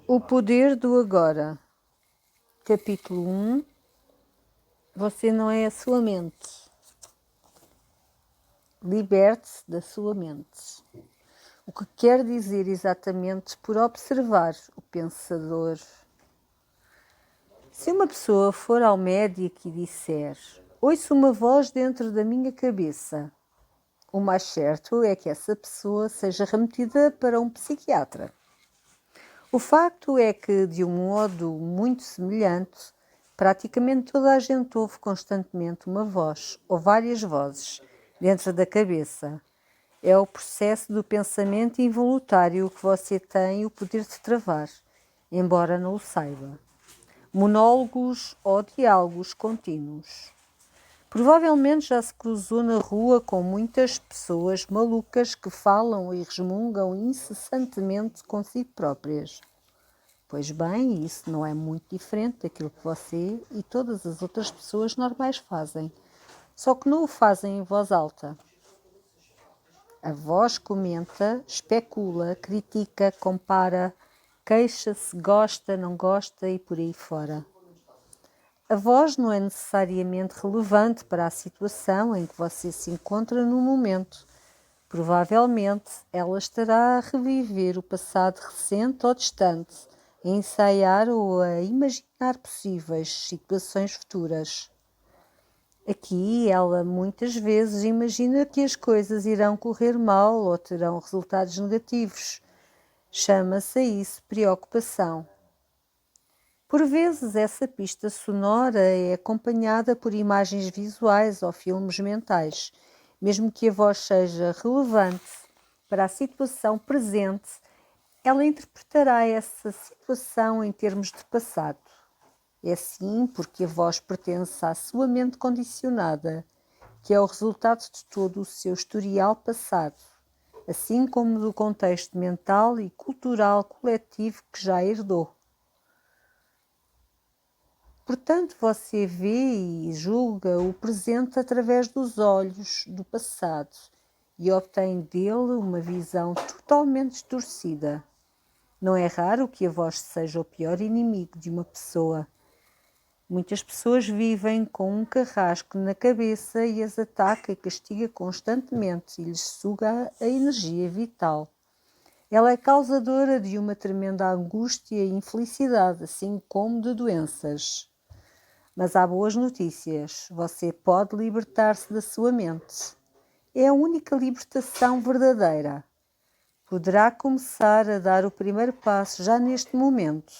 O poder do agora. Capítulo 1. Você não é a sua mente. Liberte-se da sua mente. O que quer dizer exatamente por observar o pensador? Se uma pessoa for ao médico e disser: ouço uma voz dentro da minha cabeça, o mais certo é que essa pessoa seja remetida para um psiquiatra. O facto é que, de um modo muito semelhante, praticamente toda a gente ouve constantemente uma voz ou várias vozes dentro da cabeça. É o processo do pensamento involuntário que você tem o poder de travar, embora não o saiba. Monólogos ou diálogos contínuos. Provavelmente já se cruzou na rua com muitas pessoas malucas que falam e resmungam incessantemente consigo próprias. Pois bem, isso não é muito diferente daquilo que você e todas as outras pessoas normais fazem, só que não o fazem em voz alta. A voz comenta, especula, critica, compara, queixa-se, gosta, não gosta e por aí fora. A voz não é necessariamente relevante para a situação em que você se encontra no momento. Provavelmente ela estará a reviver o passado recente ou distante, a ensaiar ou a imaginar possíveis situações futuras. Aqui ela muitas vezes imagina que as coisas irão correr mal ou terão resultados negativos. Chama-se a isso preocupação. Por vezes essa pista sonora é acompanhada por imagens visuais ou filmes mentais. Mesmo que a voz seja relevante para a situação presente, ela interpretará essa situação em termos de passado. É assim porque a voz pertence à sua mente condicionada, que é o resultado de todo o seu historial passado, assim como do contexto mental e cultural coletivo que já herdou. Portanto, você vê e julga o presente através dos olhos do passado e obtém dele uma visão totalmente distorcida. Não é raro que a voz seja o pior inimigo de uma pessoa. Muitas pessoas vivem com um carrasco na cabeça e as ataca e castiga constantemente e lhes suga a energia vital. Ela é causadora de uma tremenda angústia e infelicidade, assim como de doenças. Mas há boas notícias. Você pode libertar-se da sua mente. É a única libertação verdadeira. Poderá começar a dar o primeiro passo já neste momento.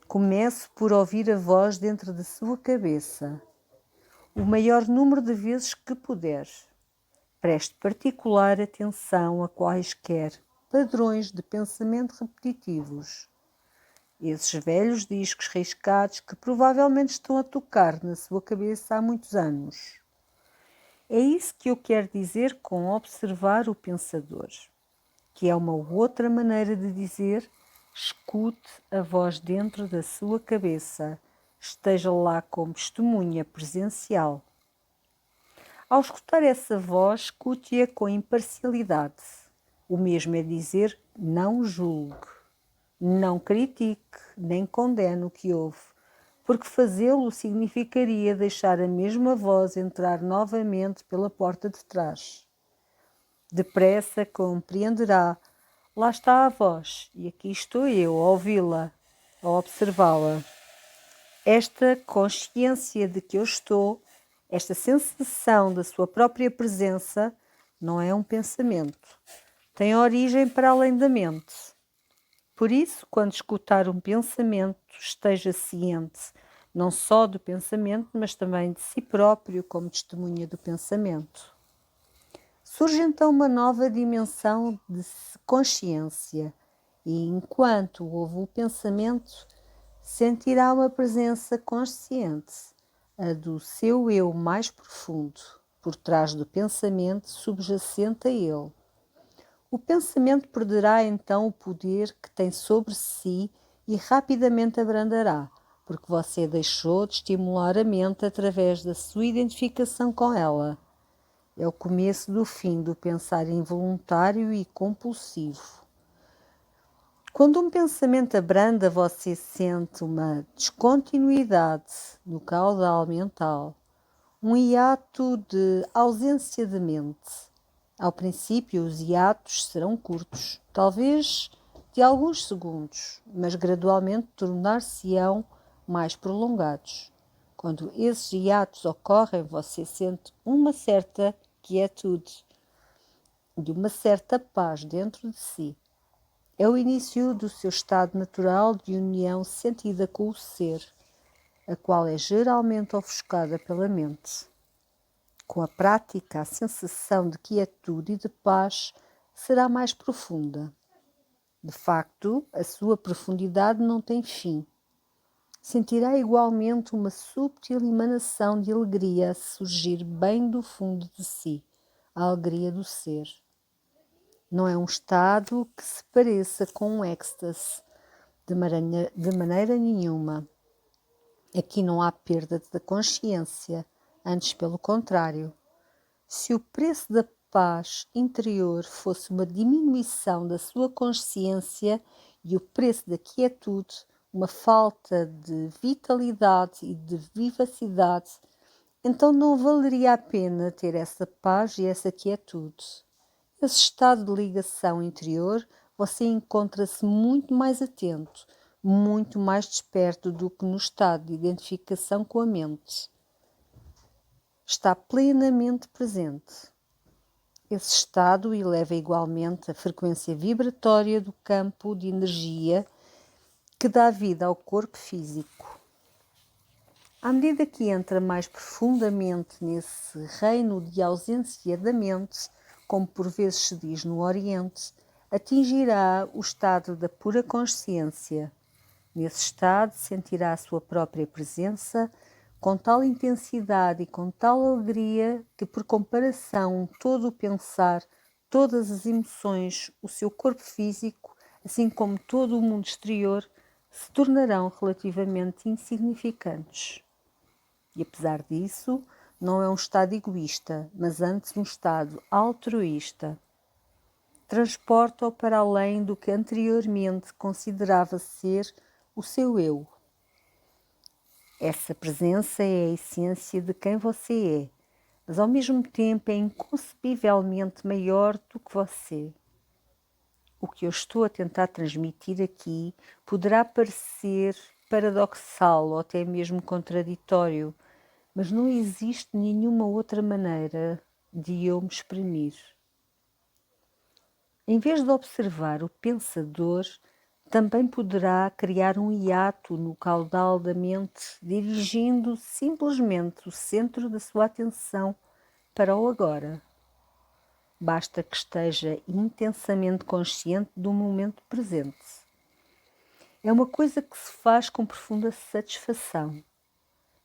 Comece por ouvir a voz dentro da sua cabeça, o maior número de vezes que puder. Preste particular atenção a quaisquer padrões de pensamento repetitivos. Esses velhos discos riscados que provavelmente estão a tocar na sua cabeça há muitos anos. É isso que eu quero dizer com observar o pensador, que é uma outra maneira de dizer: escute a voz dentro da sua cabeça, esteja lá como testemunha presencial. Ao escutar essa voz, escute-a com imparcialidade. O mesmo é dizer: não julgue. Não critique nem condene o que ouve, porque fazê-lo significaria deixar a mesma voz entrar novamente pela porta de trás. Depressa compreenderá. Lá está a voz, e aqui estou eu a ouvi-la, a observá-la. Esta consciência de que eu estou, esta sensação da sua própria presença, não é um pensamento. Tem origem para além da mente. Por isso, quando escutar um pensamento, esteja ciente, não só do pensamento, mas também de si próprio como testemunha do pensamento. Surge então uma nova dimensão de consciência e, enquanto ouve o pensamento, sentirá uma presença consciente, a do seu eu mais profundo, por trás do pensamento subjacente a ele. O pensamento perderá então o poder que tem sobre si e rapidamente abrandará, porque você deixou de estimular a mente através da sua identificação com ela. É o começo do fim do pensar involuntário e compulsivo. Quando um pensamento abranda, você sente uma descontinuidade no caudal mental, um hiato de ausência de mente. Ao princípio, os hiatos serão curtos, talvez de alguns segundos, mas gradualmente tornar-se-ão mais prolongados. Quando esses hiatos ocorrem, você sente uma certa quietude e uma certa paz dentro de si. É o início do seu estado natural de união sentida com o ser, a qual é geralmente ofuscada pela mente. Com a prática, a sensação de quietude e de paz será mais profunda. De facto, a sua profundidade não tem fim. Sentirá igualmente uma subtil emanação de alegria a surgir bem do fundo de si, a alegria do ser. Não é um estado que se pareça com um êxtase, de maneira nenhuma. Aqui não há perda da consciência, antes pelo contrário. Se o preço da paz interior fosse uma diminuição da sua consciência e o preço da quietude, uma falta de vitalidade e de vivacidade, então não valeria a pena ter essa paz e essa quietude. Nesse estado de ligação interior, você encontra-se muito mais atento, muito mais desperto do que no estado de identificação com a mente. Está plenamente presente. Esse estado eleva igualmente a frequência vibratória do campo de energia que dá vida ao corpo físico. À medida que entra mais profundamente nesse reino de ausência da mente, como por vezes se diz no Oriente, atingirá o estado da pura consciência. Nesse estado sentirá a sua própria presença com tal intensidade e com tal alegria que, por comparação, todo o pensar, todas as emoções, o seu corpo físico, assim como todo o mundo exterior, se tornarão relativamente insignificantes. E apesar disso, não é um estado egoísta, mas antes um estado altruísta. Transporta-o para além do que anteriormente considerava ser o seu eu. Essa presença é a essência de quem você é, mas ao mesmo tempo é inconcebivelmente maior do que você. O que eu estou a tentar transmitir aqui poderá parecer paradoxal ou até mesmo contraditório, mas não existe nenhuma outra maneira de eu me exprimir. Em vez de observar o pensador, também poderá criar um hiato no caudal da mente, dirigindo simplesmente o centro da sua atenção para o agora. Basta que esteja intensamente consciente do momento presente. É uma coisa que se faz com profunda satisfação.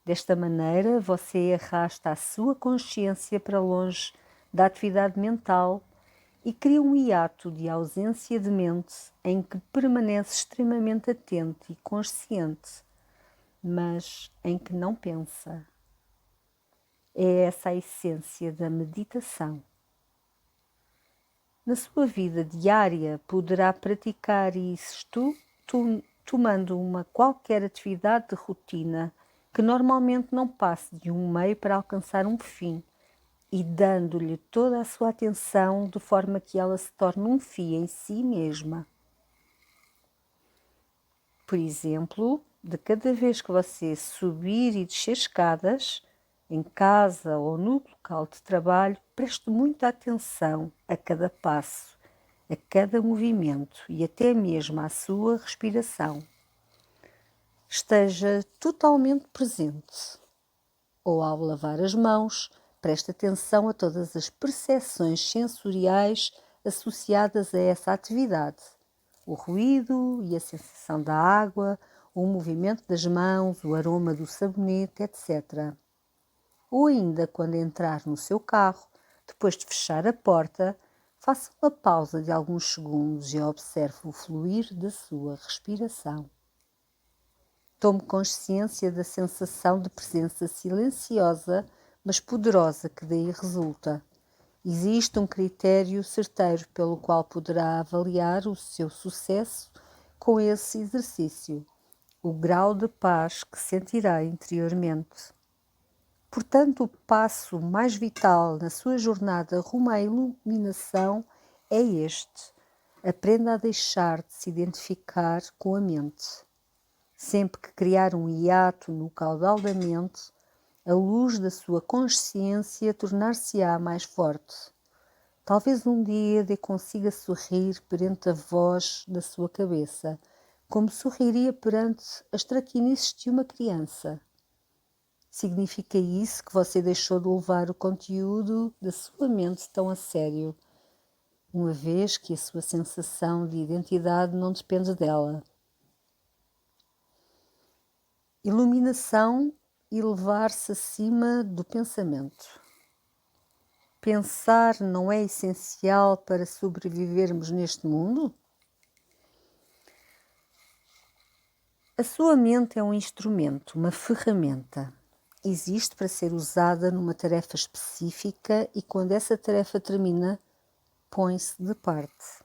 Desta maneira, você arrasta a sua consciência para longe da atividade mental e cria um hiato de ausência de mente em que permanece extremamente atento e consciente, mas em que não pensa. É essa a essência da meditação. Na sua vida diária, poderá praticar isto tomando uma qualquer atividade de rotina que normalmente não passe de um meio para alcançar um fim e dando-lhe toda a sua atenção de forma que ela se torne um fim em si mesma. Por exemplo, de cada vez que você subir e descer escadas, em casa ou no local de trabalho, preste muita atenção a cada passo, a cada movimento e até mesmo à sua respiração. Esteja totalmente presente. Ou ao lavar as mãos, preste atenção a todas as percepções sensoriais associadas a essa atividade. O ruído e a sensação da água, o movimento das mãos, o aroma do sabonete, etc. Ou ainda quando entrar no seu carro, depois de fechar a porta, faça uma pausa de alguns segundos e observe o fluir da sua respiração. Tome consciência da sensação de presença silenciosa, mas poderosa que daí resulta. Existe um critério certeiro pelo qual poderá avaliar o seu sucesso com esse exercício o grau de paz que sentirá interiormente. Portanto, o passo mais vital na sua jornada rumo à iluminação é este: aprenda a deixar de se identificar com a mente. Sempre que criar um hiato no caudal da mente, a luz da sua consciência tornar-se-á mais forte. Talvez um dia de consiga sorrir perante a voz da sua cabeça, como sorriria perante as traquinices de uma criança. Significa isso que você deixou de levar o conteúdo da sua mente tão a sério, uma vez que a sua sensação de identidade não depende dela. Iluminação e elevar-se acima do pensamento. Pensar não é essencial para sobrevivermos neste mundo? A sua mente é um instrumento, uma ferramenta. Existe para ser usada numa tarefa específica e quando essa tarefa termina, põe-se de parte.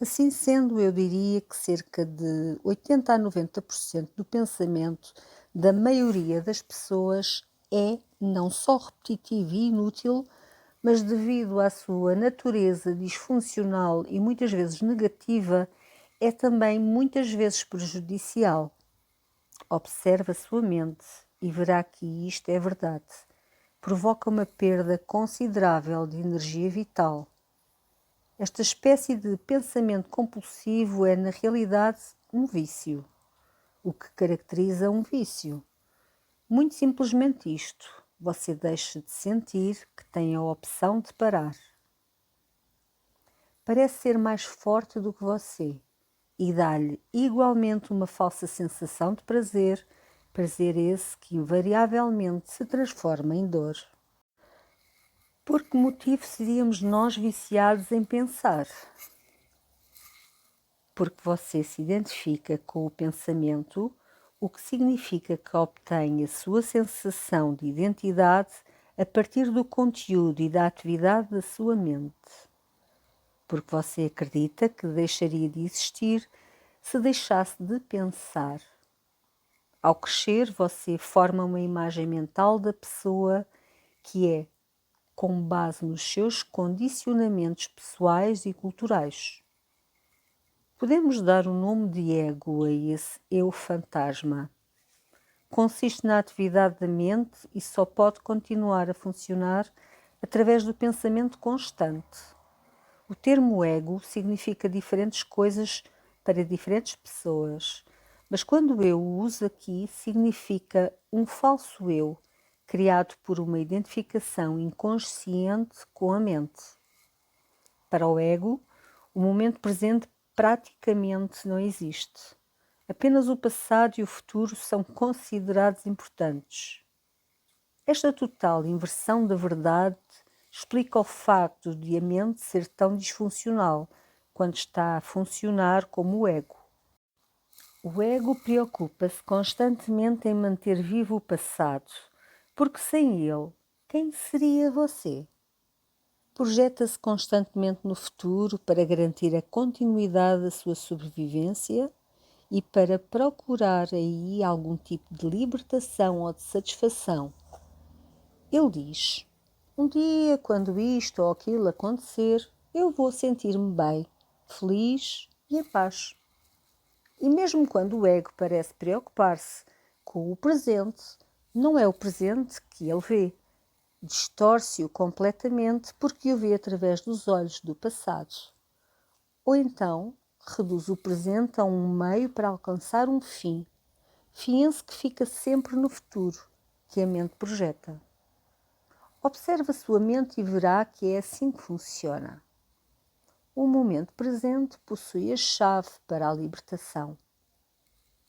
Assim sendo, eu diria que cerca de 80 a 90% do pensamento da maioria das pessoas é não só repetitivo e inútil, mas devido à sua natureza disfuncional e muitas vezes negativa, é também muitas vezes prejudicial. Observe a sua mente e verá que isto é verdade. Provoca uma perda considerável de energia vital. Esta espécie de pensamento compulsivo é, na realidade, um vício. O que caracteriza um vício? Muito simplesmente isto: você deixa de sentir que tem a opção de parar. Parece ser mais forte do que você e dá-lhe igualmente uma falsa sensação de prazer, prazer esse que invariavelmente se transforma em dor. Por que motivo seríamos nós viciados em pensar? Porque você se identifica com o pensamento, o que significa que obtém a sua sensação de identidade a partir do conteúdo e da atividade da sua mente. Porque você acredita que deixaria de existir se deixasse de pensar. Ao crescer, você forma uma imagem mental da pessoa que é, com base nos seus condicionamentos pessoais e culturais. Podemos dar o nome de ego a esse eu fantasma. Consiste na atividade da mente e só pode continuar a funcionar através do pensamento constante. O termo ego significa diferentes coisas para diferentes pessoas, mas quando eu o uso aqui, significa um falso eu, criado por uma identificação inconsciente com a mente. Para o ego, o momento presente praticamente não existe. Apenas o passado e o futuro são considerados importantes. Esta total inversão da verdade explica o facto de a mente ser tão disfuncional quando está a funcionar como o ego. O ego preocupa-se constantemente em manter vivo o passado, porque sem ele, quem seria você? Projeta-se constantemente no futuro para garantir a continuidade da sua sobrevivência e para procurar aí algum tipo de libertação ou de satisfação. Ele diz: um dia, quando isto ou aquilo acontecer, eu vou sentir-me bem, feliz e em paz. E mesmo quando o ego parece preocupar-se com o presente, não é o presente que ele vê. Distorce-o completamente porque o vê através dos olhos do passado. Ou então, reduz o presente a um meio para alcançar um fim. Fim esse que fica sempre no futuro, que a mente projeta. Observe a sua mente e verá que é assim que funciona. O momento presente possui a chave para a libertação.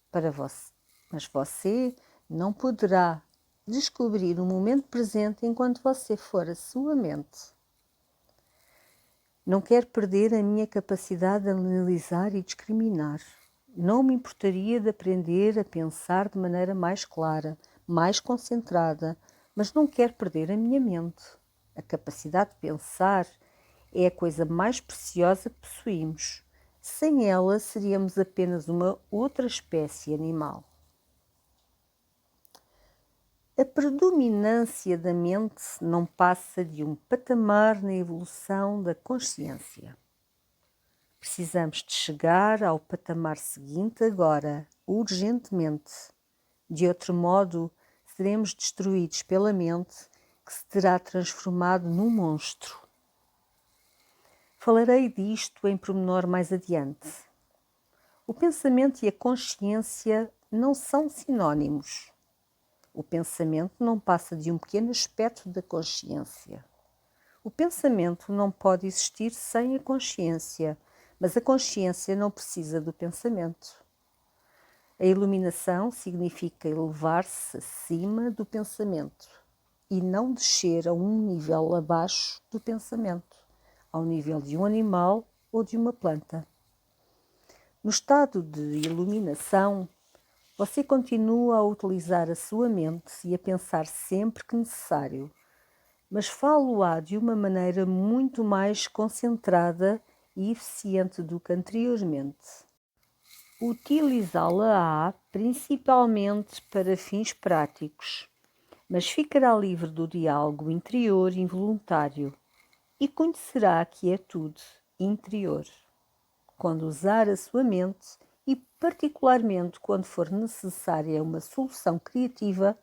Para você, mas você não poderá descobrir o momento presente enquanto você for a sua mente. Não quero perder a minha capacidade de analisar e discriminar. Não me importaria de aprender a pensar de maneira mais clara, mais concentrada, mas não quero perder a minha mente. A capacidade de pensar é a coisa mais preciosa que possuímos. Sem ela, seríamos apenas uma outra espécie animal. A predominância da mente não passa de um patamar na evolução da consciência. Precisamos de chegar ao patamar seguinte agora, urgentemente. De outro modo, seremos destruídos pela mente, que se terá transformado num monstro. Falarei disto em pormenor mais adiante. O pensamento e a consciência não são sinónimos. O pensamento não passa de um pequeno aspecto da consciência. O pensamento não pode existir sem a consciência, mas a consciência não precisa do pensamento. A iluminação significa elevar-se acima do pensamento e não descer a um nível abaixo do pensamento, ao nível de um animal ou de uma planta. No estado de iluminação, você continua a utilizar a sua mente e a pensar sempre que necessário, mas falo-á de uma maneira muito mais concentrada e eficiente do que anteriormente. Utilizá-la-á principalmente para fins práticos, mas ficará livre do diálogo interior involuntário e conhecerá a quietude interior. Quando usar a sua mente e particularmente quando for necessária uma solução criativa,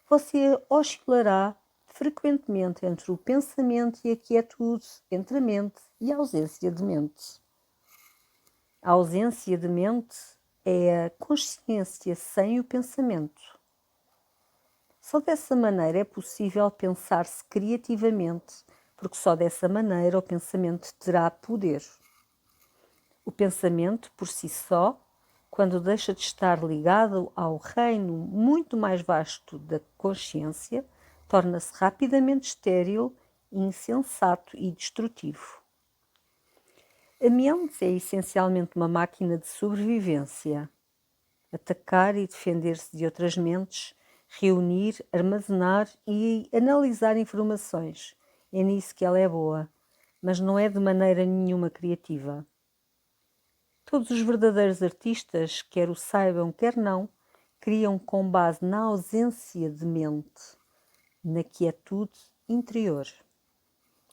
você oscilará frequentemente entre o pensamento e a quietude, entre a mente e a ausência de mente. A ausência de mente é a consciência sem o pensamento. Só dessa maneira é possível pensar-se criativamente, porque só dessa maneira o pensamento terá poder. O pensamento, por si só, quando deixa de estar ligado ao reino muito mais vasto da consciência, torna-se rapidamente estéril, insensato e destrutivo. A mente é essencialmente uma máquina de sobrevivência. Atacar e defender-se de outras mentes, reunir, armazenar e analisar informações. É nisso que ela é boa, mas não é de maneira nenhuma criativa. Todos os verdadeiros artistas, quer o saibam, quer não, criam com base na ausência de mente, na quietude interior.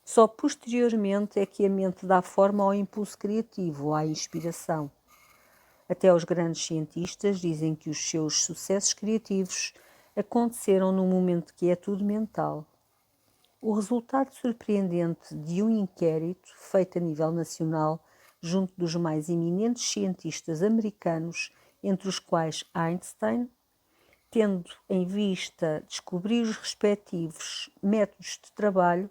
Só posteriormente é que a mente dá forma ao impulso criativo, à inspiração. Até os grandes cientistas dizem que os seus sucessos criativos aconteceram num momento de quietude mental. O resultado surpreendente de um inquérito feito a nível nacional junto dos mais eminentes cientistas americanos, entre os quais Einstein, tendo em vista descobrir os respectivos métodos de trabalho,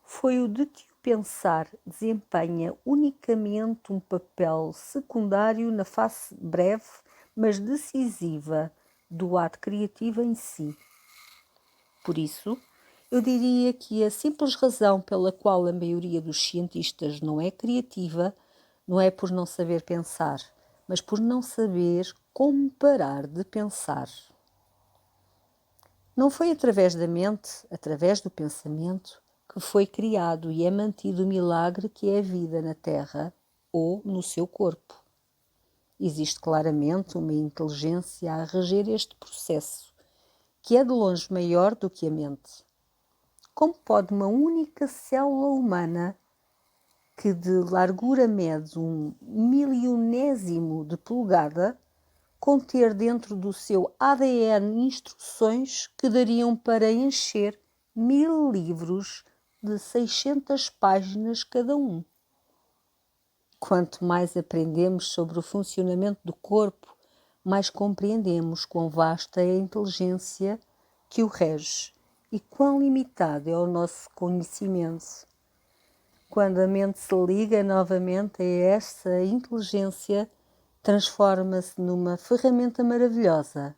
foi o de que o pensar desempenha unicamente um papel secundário na fase breve, mas decisiva, do ato criativo em si. Por isso, eu diria que a simples razão pela qual a maioria dos cientistas não é criativa não é por não saber pensar, mas por não saber como parar de pensar. Não foi através da mente, através do pensamento, que foi criado e é mantido o milagre que é a vida na Terra ou no seu corpo. Existe claramente uma inteligência a reger este processo, que é de longe maior do que a mente. Como pode uma única célula humana, que de largura mede 1/1000º de polegada, conter dentro do seu ADN instruções que dariam para encher 1000 livros de 600 páginas cada um? Quanto mais aprendemos sobre o funcionamento do corpo, mais compreendemos quão vasta é a inteligência que o rege e quão limitado é o nosso conhecimento. Quando a mente se liga novamente a essa inteligência, transforma-se numa ferramenta maravilhosa.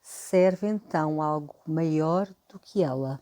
Serve então algo maior do que ela.